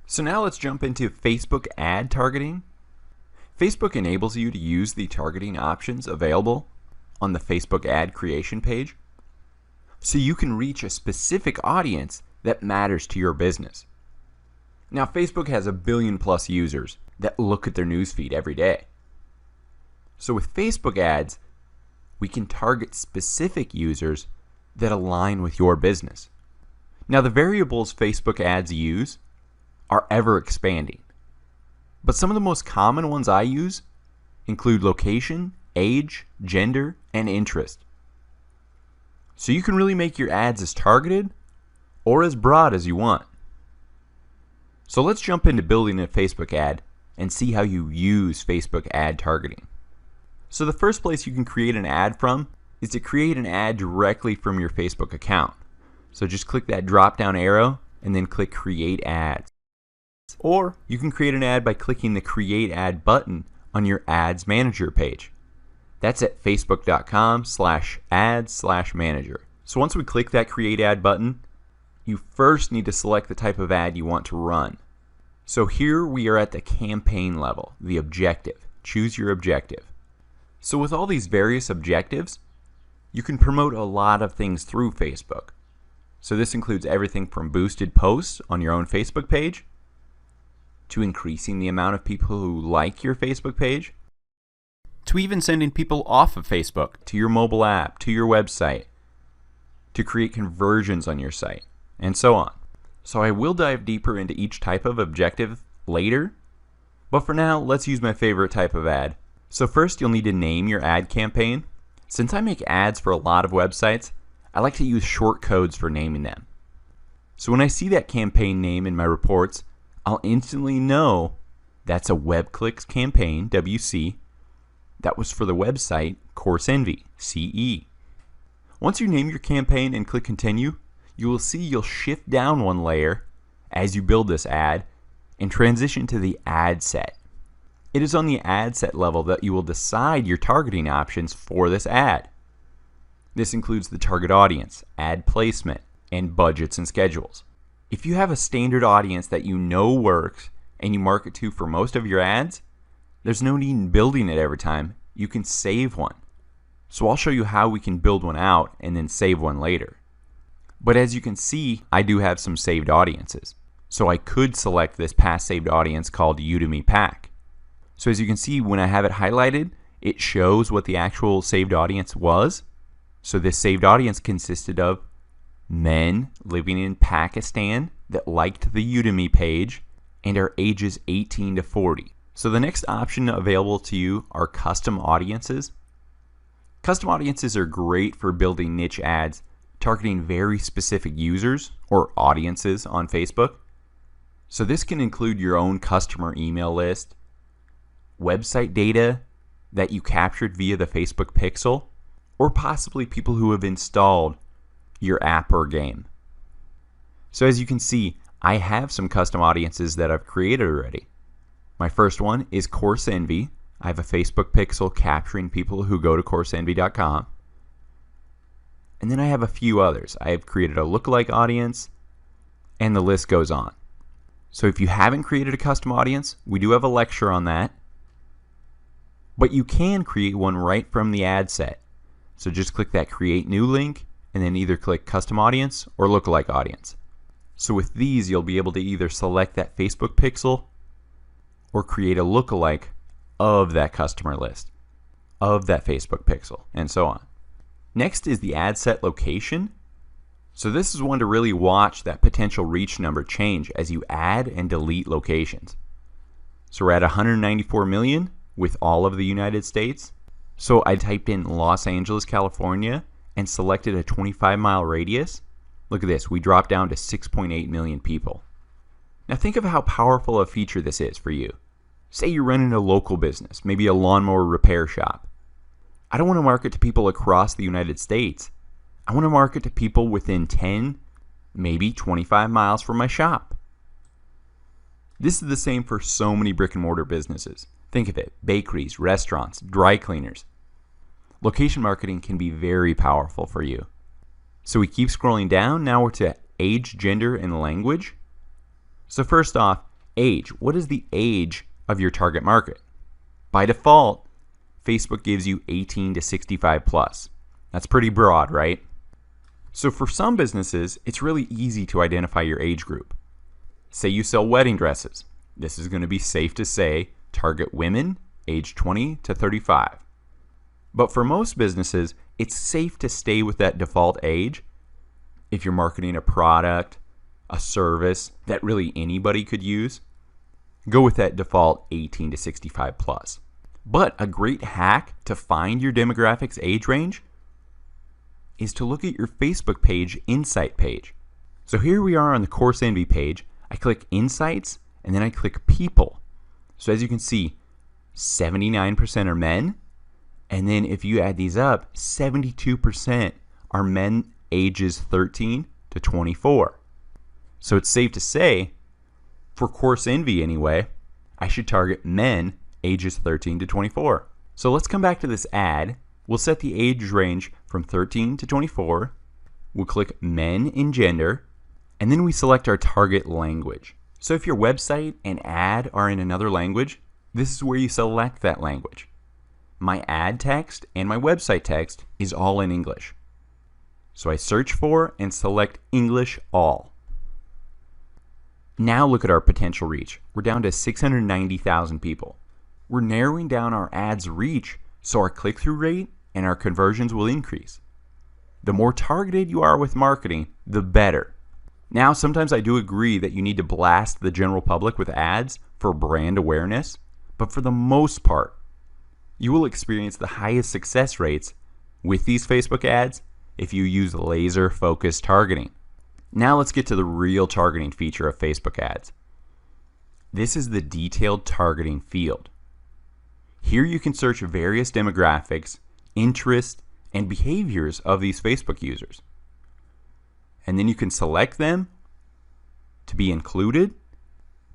So now let's jump into Facebook ad targeting. Facebook enables you to use the targeting options available on the Facebook ad creation page so you can reach a specific audience that matters to your business. Now, Facebook has 1 billion plus users that look at their newsfeed every day. So with Facebook ads, we can target specific users that align with your business. Now, the variables Facebook ads use are ever expanding, but some of the most common ones I use include location, age, gender, and interest. So you can really make your ads as targeted or as broad as you want. So let's jump into building a Facebook ad and see how you use Facebook ad targeting. So the first place you can create an ad from is to create an ad directly from your Facebook account. So just click that drop down arrow and then click Create Ads. Or you can create an ad by clicking the Create Ad button on your Ads Manager page. That's at facebook.com/ads/manager. So once we click that Create Ad button, you first need to select the type of ad you want to run. So here we are at the campaign level, the objective. Choose your objective. So with all these various objectives, you can promote a lot of things through Facebook. So this includes everything from boosted posts on your own Facebook page, to increasing the amount of people who like your Facebook page, to even sending people off of Facebook to your mobile app, to your website, to create conversions on your site, and so on. So I will dive deeper into each type of objective later, but for now, let's use my favorite type of ad. So first, you'll need to name your ad campaign. Since I make ads for a lot of websites, I like to use short codes for naming them. So when I see that campaign name in my reports, I'll instantly know that's a WebClicks campaign, WC, that was for the website CourseEnvy, CE. Once you name your campaign and click Continue, you will see you'll shift down one layer as you build this ad and transition to the ad set. It is on the ad set level that you will decide your targeting options for this ad. This includes the target audience, ad placement, and budgets and schedules. If you have a standard audience that you know works and you market to for most of your ads, there's no need in building it every time. You can save one. So I'll show you how we can build one out and then save one later. But as you can see, I do have some saved audiences. So I could select this past saved audience called Udemy Pack. So as you can see, when I have it highlighted, it shows what the actual saved audience was. So this saved audience consisted of men living in Pakistan that liked the Udemy page and are ages 18 to 40. So the next option available to you are custom audiences. Custom audiences are great for building niche ads targeting very specific users or audiences on Facebook. So this can include your own customer email list, website data that you captured via the Facebook Pixel, or possibly people who have installed your app or game. So as you can see, I have some custom audiences that I've created already. My first one is CourseEnvy. I have a Facebook pixel capturing people who go to CourseEnvy.com. And then I have a few others. I have created a lookalike audience, and the list goes on. So if you haven't created a custom audience, we do have a lecture on that. But you can create one right from the ad set. So just click that Create New link, and then either click Custom Audience or Lookalike Audience. So with these, you'll be able to either select that Facebook pixel or create a lookalike of that customer list, of that Facebook pixel, and so on. Next is the ad set location. So this is one to really watch that potential reach number change as you add and delete locations. So we're at 194 million with all of the United States. So I typed in Los Angeles, California, and selected a 25-mile radius. Look at this, we dropped down to 6.8 million people. Now think of how powerful a feature this is for you. Say you're running a local business, maybe a lawnmower repair shop. I don't want to market to people across the United States. I want to market to people within 10, maybe 25 miles from my shop. This is the same for so many brick and mortar businesses. Think of it, bakeries, restaurants, dry cleaners. Location marketing can be very powerful for you. So we keep scrolling down. Now we're to age, gender, and language. So first off, Age. What is the age of your target market? By default, Facebook gives you 18 to 65 plus. That's pretty broad, right? So for some businesses, it's really easy to identify your age group. Say you sell wedding dresses. This is going to be safe to say target women age 20 to 35. But for most businesses, it's safe to stay with that default age. If you're marketing a product, a service that really anybody could use, go with that default 18 to 65 plus. But a great hack to find your demographics age range is to look at your Facebook page insight page. So here we are on the Course Envy page. I click Insights and then I click People. So as you can see, 79% are men, and then if you add these up, 72% are men ages 13 to 24. So it's safe to say, for Course Envy anyway, I should target men ages 13 to 24. So let's come back to this ad. We'll set the age range from 13 to 24. We'll click Men in Gender, and then we select our target language. So if your website and ad are in another language, this is where you select that language. My ad text and my website text is all in English. So I search for and select English All. Now look at our potential reach. We're down to 690,000 people. We're narrowing down our ads reach so our click-through rate and our conversions will increase. The more targeted you are with marketing, the better. Now, sometimes I do agree that you need to blast the general public with ads for brand awareness, but for the most part, you will experience the highest success rates with these Facebook ads if you use laser-focused targeting. Now let's get to the real targeting feature of Facebook ads. This is the detailed targeting field. Here you can search various demographics, interests, and behaviors of these Facebook users. And then you can select them to be included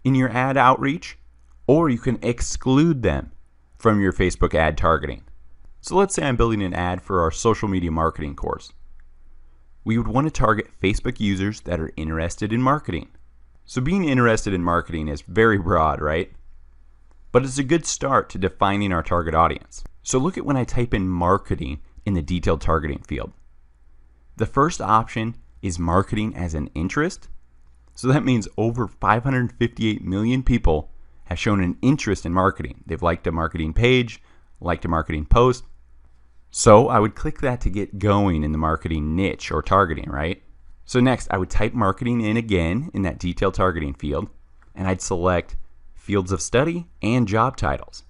in your ad outreach, or you can exclude them from your Facebook ad targeting. So let's say I'm building an ad for our social media marketing course. We would want to target Facebook users that are interested in marketing. So being interested in marketing is very broad, right? But it's a good start to defining our target audience. So look at when I type in marketing in the detailed targeting field. The first option is marketing as an interest. So that means over 558 million people have shown an interest in marketing. They've liked a marketing page, liked a marketing post. So I would click that to get going in the marketing niche or targeting, right? So next I would type marketing in again in that detailed targeting field, and I'd select fields of study and job titles.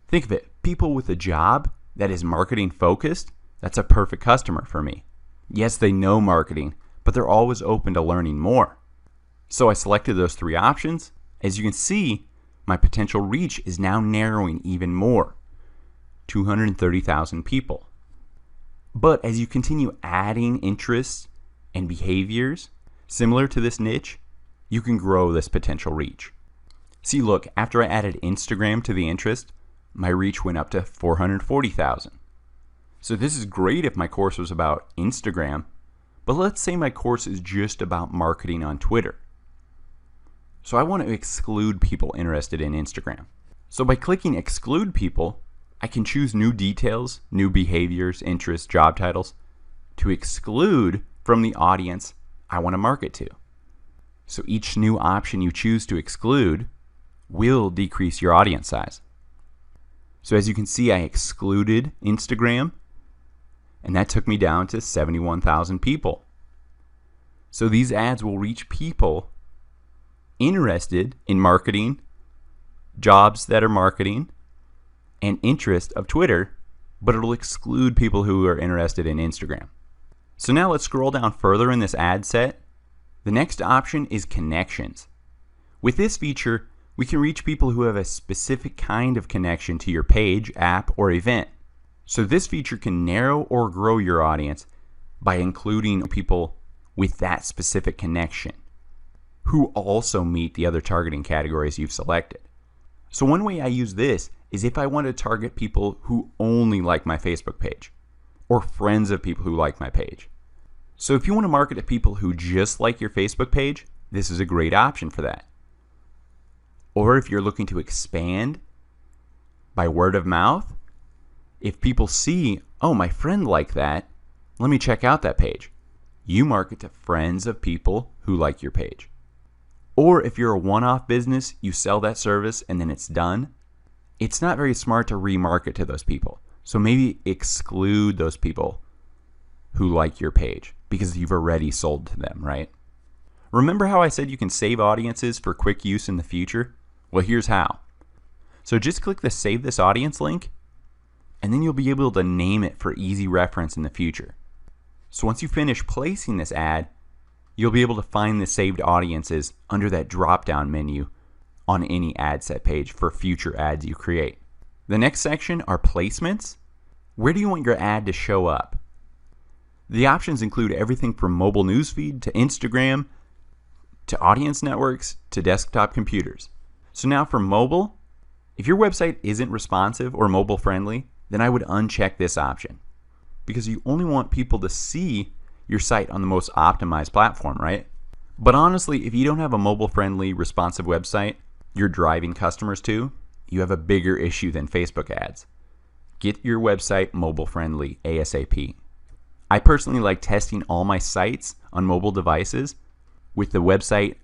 Think of it, people with a job that is marketing focused, that's a perfect customer for me. Yes, they know marketing, but they're always open to learning more. So I selected those three options. As you can see, my potential reach is now narrowing even more, 230,000 people. But as you continue adding interests and behaviors similar to this niche, you can grow this potential reach. See, look, after I added Instagram to the interest, my reach went up to 440,000. So this is great if my course was about Instagram, but let's say my course is just about marketing on Twitter. So I want to exclude people interested in Instagram. So by clicking exclude people, I can choose new details, new behaviors, interests, job titles to exclude from the audience I want to market to. So each new option you choose to exclude will decrease your audience size. So as you can see, I excluded Instagram, and that took me down to 71,000 people. So these ads will reach people interested in marketing, jobs that are marketing, and interest of Twitter, but it'll exclude people who are interested in Instagram. So now let's scroll down further in this ad set. The next option is connections. With this feature, we can reach people who have a specific kind of connection to your page, app, or event. So this feature can narrow or grow your audience by including people with that specific connection who also meet the other targeting categories you've selected. So one way I use this is if I want to target people who only like my Facebook page or friends of people who like my page. So if you want to market to people who just like your Facebook page, this is a great option for that. Or if you're looking to expand by word of mouth, if people see, oh, my friend liked that, let me check out that page. You market to friends of people who like your page. Or if you're a one-off business, you sell that service and then it's done, it's not very smart to remarket to those people. So maybe exclude those people who like your page because you've already sold to them, right? Remember how I said you can save audiences for quick use in the future? Well, here's how. So just click the Save This Audience link, and then you'll be able to name it for easy reference in the future. So once you finish placing this ad, you'll be able to find the saved audiences under that drop-down menu on any ad set page for future ads you create. The next section are placements. Where do you want your ad to show up? The options include everything from mobile newsfeed to Instagram to audience networks to desktop computers. So now for mobile, if your website isn't responsive or mobile friendly, then I would uncheck this option because you only want people to see your site on the most optimized platform, right? But honestly, if you don't have a mobile friendly, responsive website you're driving customers to, you have a bigger issue than Facebook ads. Get your website mobile friendly ASAP. I personally like testing all my sites on mobile devices with the website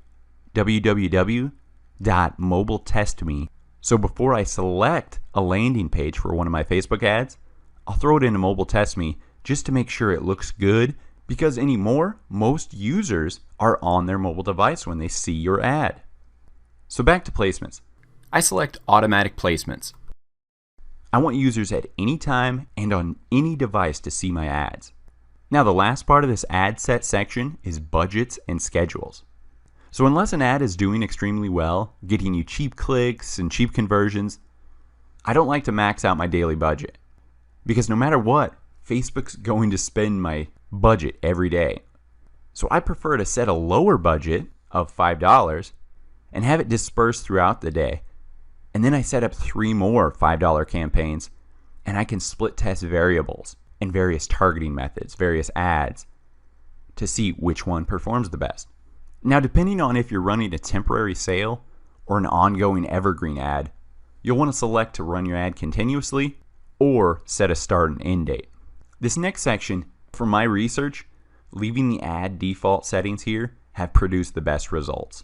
www.mobiletestme. So before I select a landing page for one of my Facebook ads, I'll throw it into Mobile Test Me just to make sure it looks good, because anymore, most users are on their mobile device when they see your ad. So back to placements. I select automatic placements. I want users at any time and on any device to see my ads. Now the last part of this ad set section is budgets and schedules. So unless an ad is doing extremely well, getting you cheap clicks and cheap conversions, I don't like to max out my daily budget. Because no matter what, Facebook's going to spend my budget every day. So I prefer to set a lower budget of $5 and have it dispersed throughout the day. And then I set up 3 more $5 campaigns, and I can split test variables and various targeting methods, various ads, to see which one performs the best. Now, depending on if you're running a temporary sale or an ongoing evergreen ad, you'll want to select to run your ad continuously or set a start and end date. This next section, from my research, leaving the ad default settings here have produced the best results.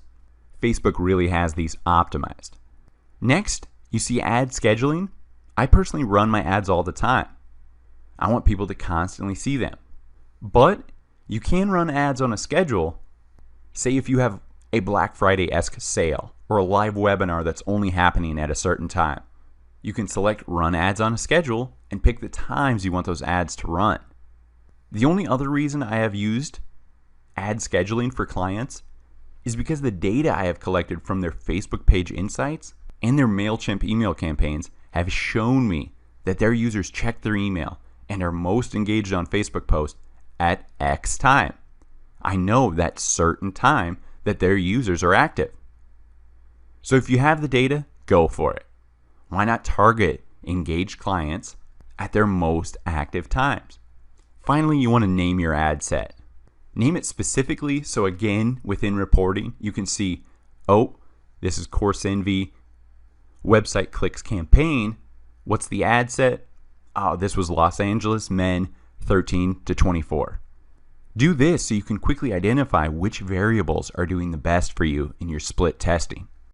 Facebook really has these optimized. Next, you see ad scheduling. I personally run my ads all the time. I want people to constantly see them. But you can run ads on a schedule. Say if you have a Black Friday-esque sale or a live webinar that's only happening at a certain time. You can select Run Ads on a Schedule and pick the times you want those ads to run. The only other reason I have used ad scheduling for clients is because the data I have collected from their Facebook page insights and their MailChimp email campaigns have shown me that their users check their email and are most engaged on Facebook posts at X time. I know that certain time that their users are active. So if you have the data, go for it. Why not target engaged clients at their most active times? Finally, you want to name your ad set. Name it specifically so again, within reporting, you can see, oh, this is Course Envy website clicks campaign. What's the ad set? Oh, this was Los Angeles men 13 to 24. Do this so you can quickly identify which variables are doing the best for you in your split testing.